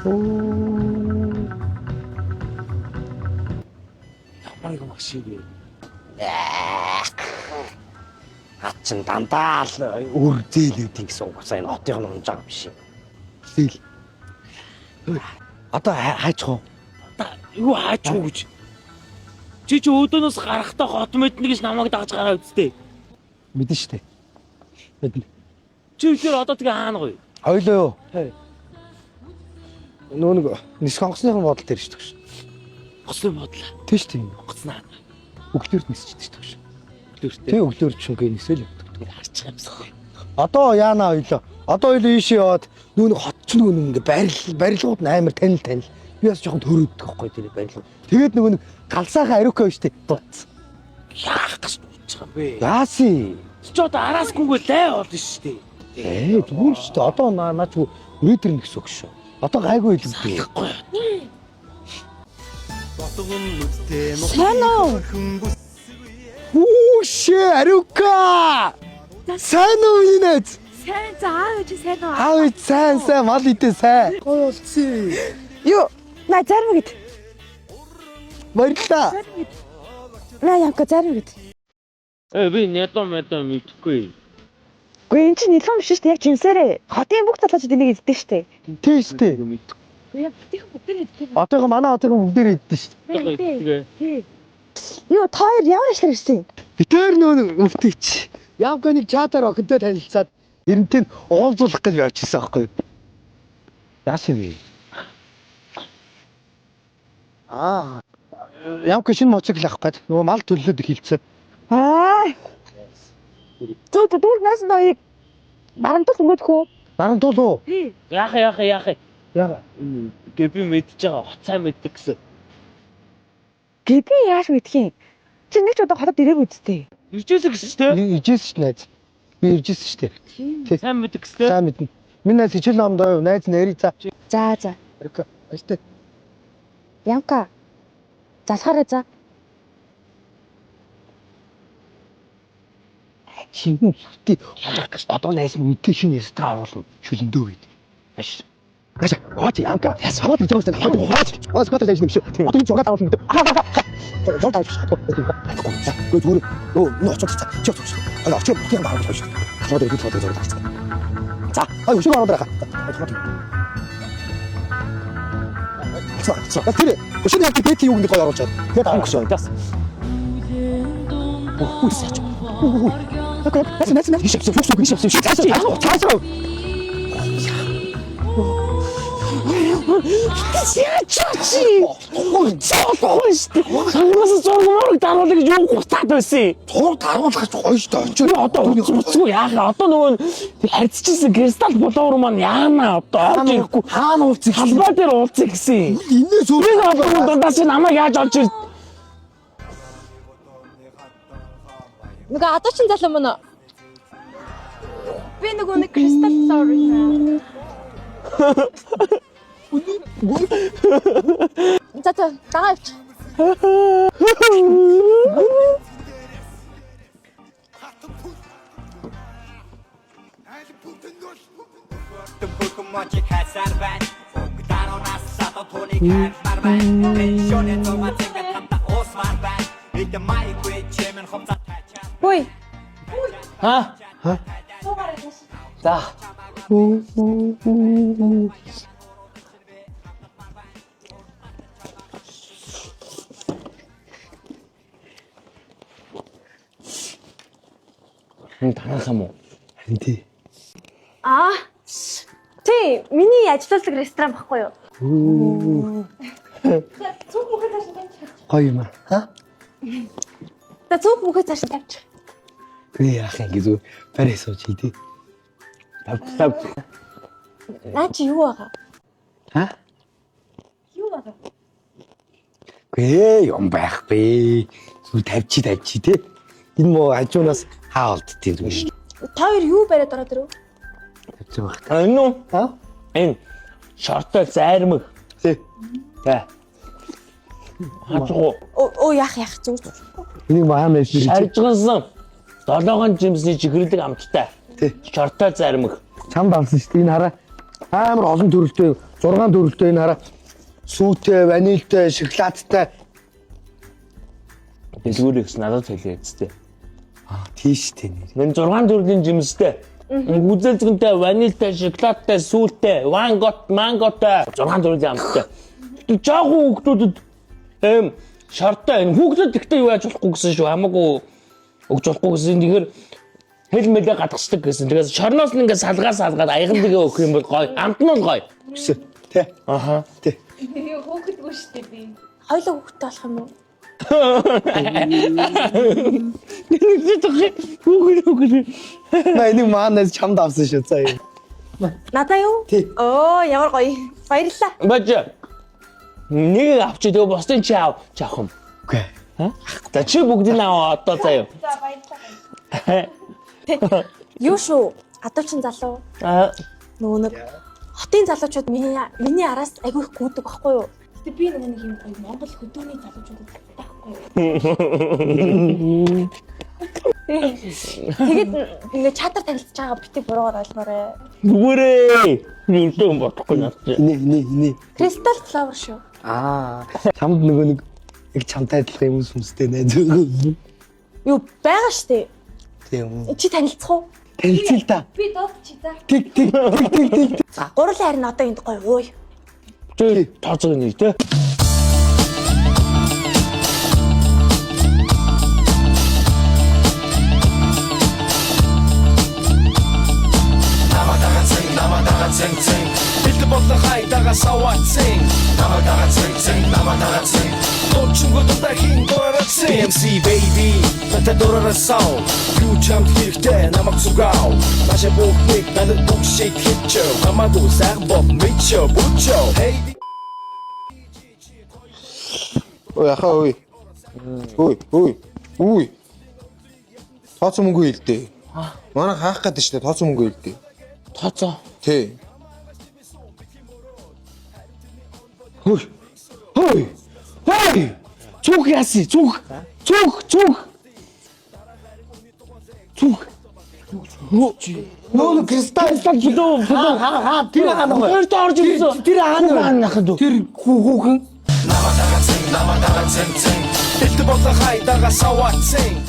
Ямар юм шиг юм. Ачин дандаа л өр зээлүүдийн гэсэн угсаа энэ хотын номж байгаа биш юм. Зээл. Одоо хайчих уу? Одоо юу хайчих уу гэж. Чи өөдөөс гарахтаа хот мэднэ гэж намайг дагж байгаа үсттэй. Мэдэн штэ. Мэднэ. Чи тэр одоо тэгээ хаана гоё? Хойлоо юу? Нөө нэг нис хонгосныхан бодол дээр шүү дээ. Хосын бодлоо. Тийш тийм. Гоцнаа. Өглөөрт нисчихдээ шүү дээ. Өглөөртэй. Тэг өглөөр чүнгээ нисэл явдаг. Харчих юмсаа. Одоо яана хойлоо. Одоо хойлоо ийшээ яваад нөө нэг хот ч нөгөө ингээ барилгууд амар танил. Би бас жоохон төрөөддөг байхгүй тэр барилга. Тэгээд нөгөө нэг галсаахан ариука шүү дээ. Дуц. Яах гэж байгаа бэ? Яаси. Чи одоо араасгүйгээ лай болно шүү дээ. Зүгээр шүү дээ. Одоо наач өрөөдөр нэг гэсэн үг шүү. Одоо гайгүй хэлбэ. Сайн уу? Үушээ ариука. Сайн уу инээз? Сайн заавч сайн уу? Аав сайн мал идэ сайн. Гоё болцсон. Юу? На зарим гэд. Баярлалаа. На ямка зарим гэд. Би нядам мэдхгүй. Гэхдээ эн чинь нэлээд биш шүү дээ. Яг жинсээрээ. Хотын бүх залуучууд энийг иддэг шүү дээ. Тийм шүү дээ. Яг тийх бүгдээр иддэг. Отойгоо манай отойгоо бүгдээр иддэг шүү Тэгээ. дээ. Юу та хоёр ямар ажиллаар ирсэн юм? дээ. Битээр нөө өвтөйч. Явга нэг чатаар охинтой танилцаад эрентэн уулзуулах гэж явж ирсэн аахгүй юу? Яасан бэ? Явга шинэ моцикл авах гээд нөгөө мал төлөлөд хилцээ. Зөв дүүр нас ноёг барамтал өнгөдөх үү? Барамтуул уу? Яах. Яага. Гэ би мэдж байгаа. Хоцаа мэддэг гэсэн. Гэби яаж мэдх юм? Чи нэг ч удаа хотод ирээгүй үсттэй. Иржээсэ гэсэн ч тийм. Ижээс ш найз. Би иржээс ш тэр. Сайн мэддэг гэсэн. За мэднэ. Миний найз хичээл номдоо найз нэрий за. За. Ариука. Баяртай. Ямка. Залхаараа за. Шингэн сүтий одоо найз мэдээ шинэ ястаа оруулна. Шүлэндөө гээд. Маш. Гача. Хооч ямка. Ясаад идэж байгаа. Хооч гот лайж нэмшээ. Одоо энэ зураг авах мэдээ. Зураг авах. Гүр. Нөө чоц. Аа очоо тийм авах шүү. Хооч идэж фото зураг авах. За. Өшөө ороод байгаа. За. Тэр. Өшөө яг бэт юу нэг гоё оруулаад. Тэгээд авах шүү. Тас. Үсэж. Окей. Nästan. Ich hab's. Чачи. Сангаас зурмаар даруулах гэж юу гутаад байсан. Зураг даруулах гэж гоё шүү дээ. Очоо одоо уцгүй яахаа. Одоо нөгөө харьцчихсан кристалл болоор маань яана одоо орж ирэхгүй. Хаана уулзах? Халбаа дээр уулзах гэсэн. Инээ зүг. Би одоо дундаас намайг яаж олж ир. Нөгөө адуучин залуу мөн үү? Би нөгөө нэг кристалл sorry. За дагаа явч. Ой. Ха? За. Танах юм уу? Харин тий. Тий, миний ажилладаг ресторан баггүй юу? Цуг мөхөд цааш нь тавьчих. Гоё юм аа. За цуг мөхөд цааш нь тавьчих. Гээ яах юм гэж барай сууж хийдий. Тав. Наа чи юу байгаа? Юу байгаа? Гээ юм байх бэ. Зүр тавьчи тий. Энэ муу хажуунаас хаа олд тийм юм шүү. Та хоёр юу бариад ороод ирв? Тавьчих байх. Энэ үү? Энэ шортой зайрмаг. Тий. Хацуу. Яах зүгээр. Энийг маамаас бий. Шаржгансан 7 жимсний чихэрлэг амттай. Тий. Шортой зайрмаг. Чамд авсан шүү дээ. Энэ хараа. Амар олон төрөлтэй 6 дөрөлтэй энэ хараа. Сүүтэй, ванильтай, шоколадтай. Дэлгүүрээс надад хэлээ үстэй. Тийш тэ нэр. Мен 6 төрлийн жимстэй. Үзэлцгэнтэй, ванильтай, шоколадтай, сүүлтэй, манготой 6 төрлийн амттай. Жаахан хүүхдүүдэд шартай энэ хүүхдэд ихтэй юу яаж болохгүй гэсэн шүү. Хамаагүй өгч болохгүй гэсэн. Тэгэхээр хэл мэлээ гадагшдаг гэсэн. Тэгээс шорноос нь ингээд салгаад аяган дэгээ өгөх юм бол гоё. Амт нь бол гоё. Гэсэн. Тэ. Аха. Тэ. Хөөхдгөө штэ би. Хоёлоо хүүхдтэй болох юм уу? Хүүхд. На энийг маанаас чамд авсан шүү цаа. Надаа юу? Тий. Оо, ямар гоё. Баярлалаа. Бача. Нэг авч идэх босдын чи авах юм. Үгүй. За чи бүгдийг аваа одоо заяа. За баярлалаа. Юу шүү? Адуучин залуу. Нөгөө нэг хотын залуучууд миний араас айгүй их гүйдэг байхгүй юу? Гэтэ би нэг юм гоё Монгол хөдөөний залуучуудад таахгүй юу? Тэгээд ингээ чатар танилцж байгаа битгий буруугаар ойлгоорой. Нүгээрээ. Юутай юм бодохгүй надад. Нэ. Кристал флавер шүү. Чамд нөгөө нэг их чамтай адилхан юм сүнстэй найз. Юу байгаа штэ. Тийм. Чи танилцах уу? Танилцъя л да. Би дууд чи за. Тэг. За, гурлын харин одоо энд гоё ууй. Тэ тооцоо нэг тэ. Бэлдэ бодлоо хайдагаа саваацэн намадагаа цэн Точгод дахин дурацэн MC baby та дурацсан юу чамд хэрэгтэй намайг зүгав Наша бүхнийг надад бүх шиг хитчөө хамаагүй сайн боб мичөө бүчөө Hey Ой яхаа ой. Ой. Тооцоо мөнгө хэлдэ. Манай хаах гэдэг чинь тооцоо мөнгө хэлдэ. Тооцоо. Тий. Хөөе. Цуг яси, цуг. Нөө кристалл Флөө. хаа тэр хаана вэ? Тэр орж ирсэн. Тэр хаана нахад. Тэр хүүхэн намадагаа цэн Бэлдэ бодлоо хайдагаа саваацэн